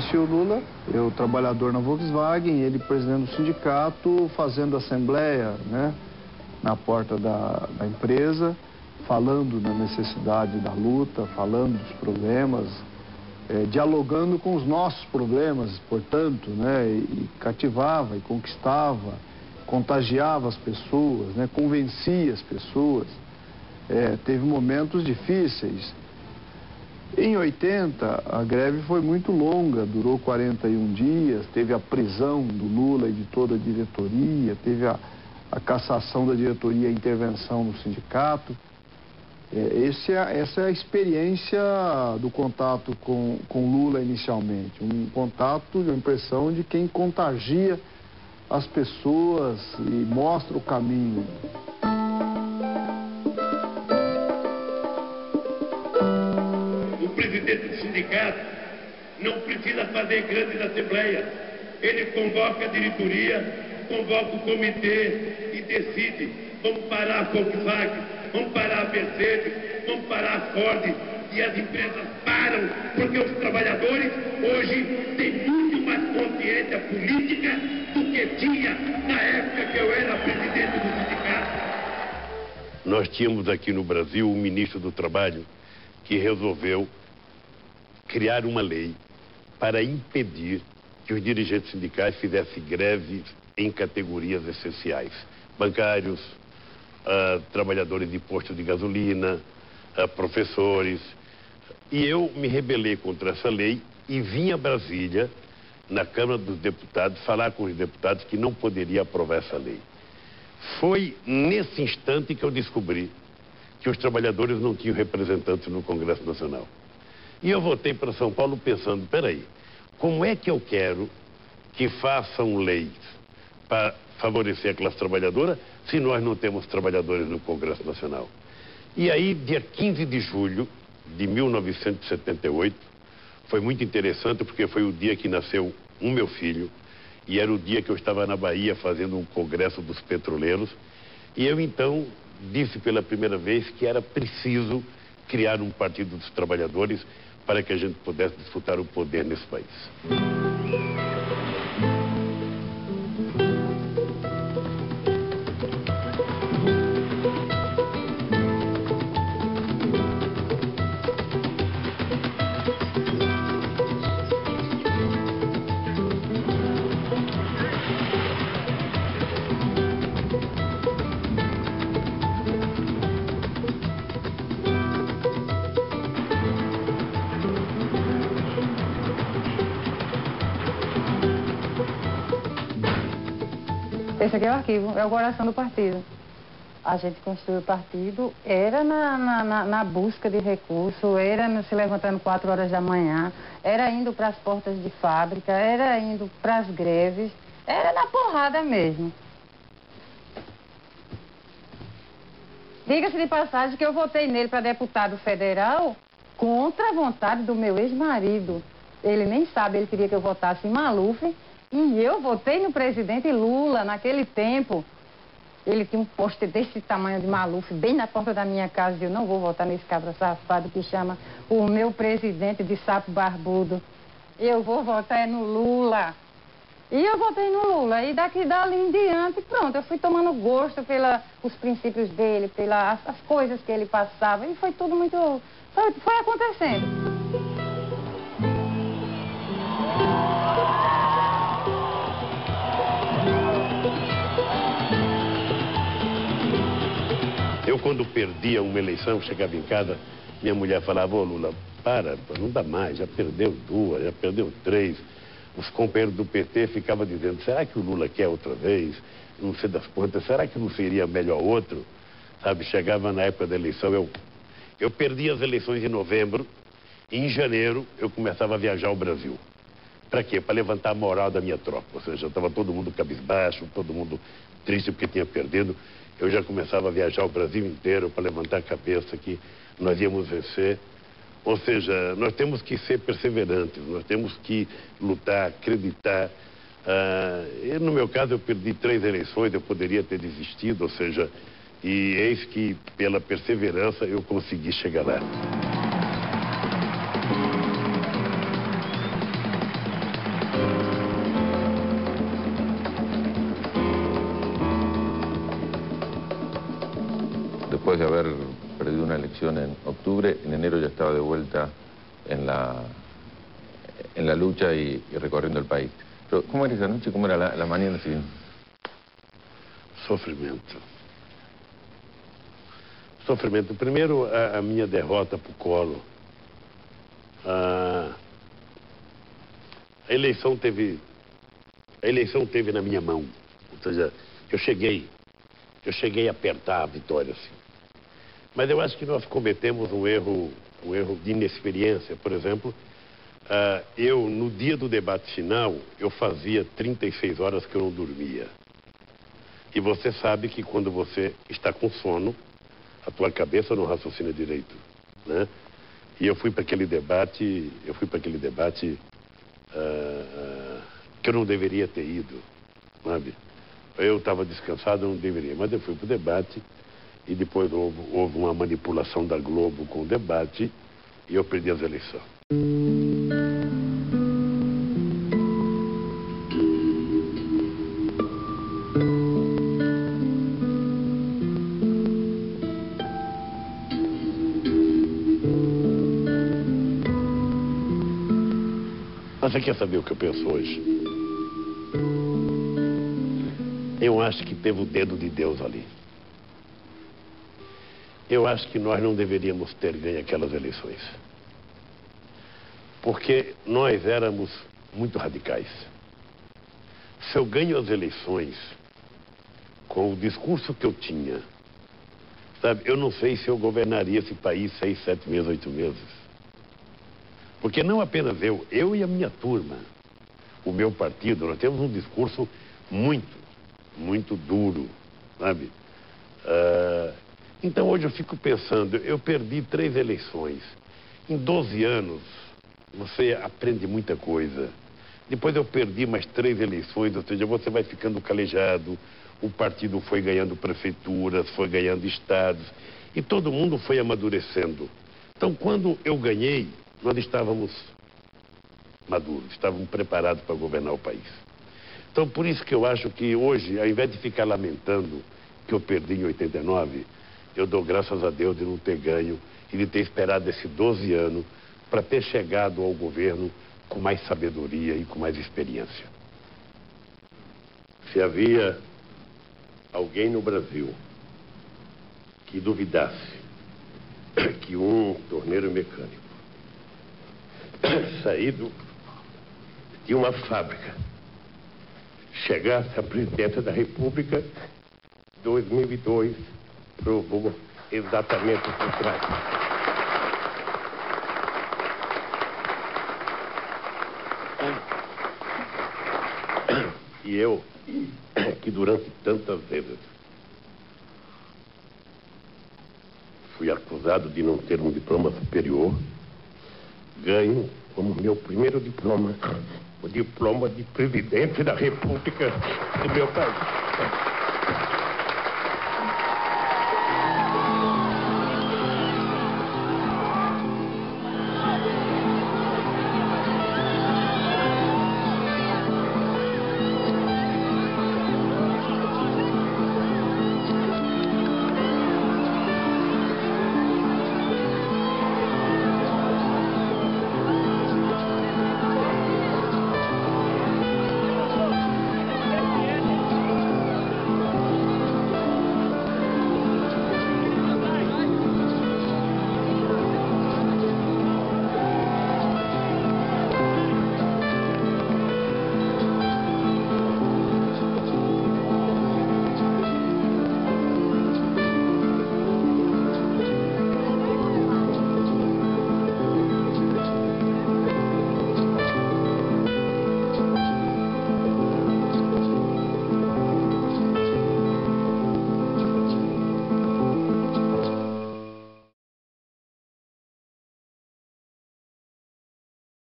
conheci o Lula, eu trabalhador na Volkswagen, ele presidente do sindicato, fazendo assembleia, né, na porta da empresa, falando da necessidade da luta, falando dos problemas, dialogando com os nossos problemas, portanto, né, e cativava e conquistava, contagiava as pessoas, né, convencia as pessoas. Teve momentos difíceis. Em 80, a greve foi muito longa, durou 41 dias, teve a prisão do Lula e de toda a diretoria, teve a cassação da diretoria e a intervenção no sindicato. Essa é a experiência do contato com Lula inicialmente, um contato, uma impressão de quem contagia as pessoas e mostra o caminho. O presidente do sindicato não precisa fazer grandes assembleias. Ele convoca a diretoria, convoca o comitê e decide: vamos parar a Volkswagen, vamos parar a Mercedes, vamos parar a Ford. E as empresas param, porque os trabalhadores hoje têm muito mais consciência política do que tinha na época que eu era presidente do sindicato. Nós tínhamos aqui no Brasil um ministro do Trabalho que resolveu criar uma lei para impedir que os dirigentes sindicais fizessem greves em categorias essenciais. Bancários, trabalhadores de postos de gasolina, professores. E eu me rebelei contra essa lei e vim a Brasília, na Câmara dos Deputados, falar com os deputados que não poderia aprovar essa lei. Foi nesse instante que eu descobri que os trabalhadores não tinham representantes no Congresso Nacional. E eu voltei para São Paulo pensando: peraí, como é que eu quero que façam leis para favorecer a classe trabalhadora se nós não temos trabalhadores no Congresso Nacional? E aí, dia 15 de julho de 1978, foi muito interessante porque foi o dia que nasceu o meu filho e era o dia que eu estava na Bahia fazendo um congresso dos petroleiros. E eu então disse pela primeira vez que era preciso criar um partido dos trabalhadores para que a gente pudesse disputar o poder nesse país. Esse aqui é o arquivo, é o coração do partido. A gente construiu o partido, era na busca de recurso, era se levantando 4 horas da manhã, era indo para as portas de fábrica, era indo para as greves, era na porrada mesmo. Diga-se de passagem que eu votei nele para deputado federal contra a vontade do meu ex-marido. Ele nem sabe, ele queria que eu votasse em Maluf. E eu votei no presidente Lula naquele tempo. Ele tinha um pôster desse tamanho de Maluf, bem na porta da minha casa. E eu não vou votar nesse cabra safado que chama o meu presidente de sapo barbudo. Eu vou votar no Lula. E eu votei no Lula. E dali em diante, pronto, eu fui tomando gosto pelos princípios dele, pelas as coisas que ele passava. E foi tudo muito... Foi acontecendo. Eu, quando perdia uma eleição, chegava em casa, minha mulher falava: ô Lula, para, não dá mais, já perdeu 2, já perdeu 3. Os companheiros do PT ficavam dizendo: será que o Lula quer outra vez? Não sei das quantas, será que não seria melhor outro? Sabe, chegava na época da eleição, eu perdi as eleições em novembro, e em janeiro eu começava a viajar ao Brasil. Para quê? Para levantar a moral da minha tropa. Ou seja, estava todo mundo cabisbaixo, todo mundo triste porque tinha perdido. Eu já começava a viajar o Brasil inteiro para levantar a cabeça que nós íamos vencer. Ou seja, nós temos que ser perseverantes, nós temos que lutar, acreditar. No meu caso, eu perdi 3 eleições, eu poderia ter desistido, ou seja, e eis que pela perseverança eu consegui chegar lá. después de haber perdido una elección en octubre, en enero ya estaba de vuelta en la lucha y recorriendo el país. Pero, ¿cómo era esa noche? ¿Cómo era la mañana siguiente? Sofrimento. Sofrimento. Primeiro, a minha derrota para o Collor. A eleição teve na minha mão. Ou seja, eu cheguei a apertar a vitória, assim. Mas eu acho que nós cometemos um erro de inexperiência. Por exemplo, eu, no dia do debate final, eu fazia 36 horas que eu não dormia. E você sabe que quando você está com sono, a tua cabeça não raciocina direito, né? E eu fui para aquele debate, que eu não deveria ter ido, sabe? Eu estava descansado, eu não deveria, mas eu fui para o debate e depois houve uma manipulação da Globo com o debate e eu perdi as eleições. Mas você quer saber o que eu penso hoje? Eu acho que teve o dedo de Deus ali. Eu acho que nós não deveríamos ter ganho aquelas eleições. Porque nós éramos muito radicais. Se eu ganho as eleições com o discurso que eu tinha, sabe, eu não sei se eu governaria esse país 6, 7 meses, 8 meses. Porque não apenas eu e a minha turma, o meu partido, nós temos um discurso muito duro, sabe? Então hoje eu fico pensando, eu perdi 3 eleições. Em 12 anos, você aprende muita coisa. Depois eu perdi mais 3 eleições, ou seja, você vai ficando calejado, o partido foi ganhando prefeituras, foi ganhando estados, e todo mundo foi amadurecendo. Então quando eu ganhei, nós estávamos maduros, estávamos preparados para governar o país. Então, por isso que eu acho que hoje, ao invés de ficar lamentando que eu perdi em 89, eu dou graças a Deus de não ter ganho e de ter esperado esses 12 anos para ter chegado ao governo com mais sabedoria e com mais experiência. Se havia alguém no Brasil que duvidasse que um torneiro mecânico saído de uma fábrica chegasse à presidência da República, 2002 provou exatamente o contrário. E eu, que durante tantas vezes fui acusado de não ter um diploma superior, ganho como meu primeiro diploma, o diploma de presidente da República do meu país.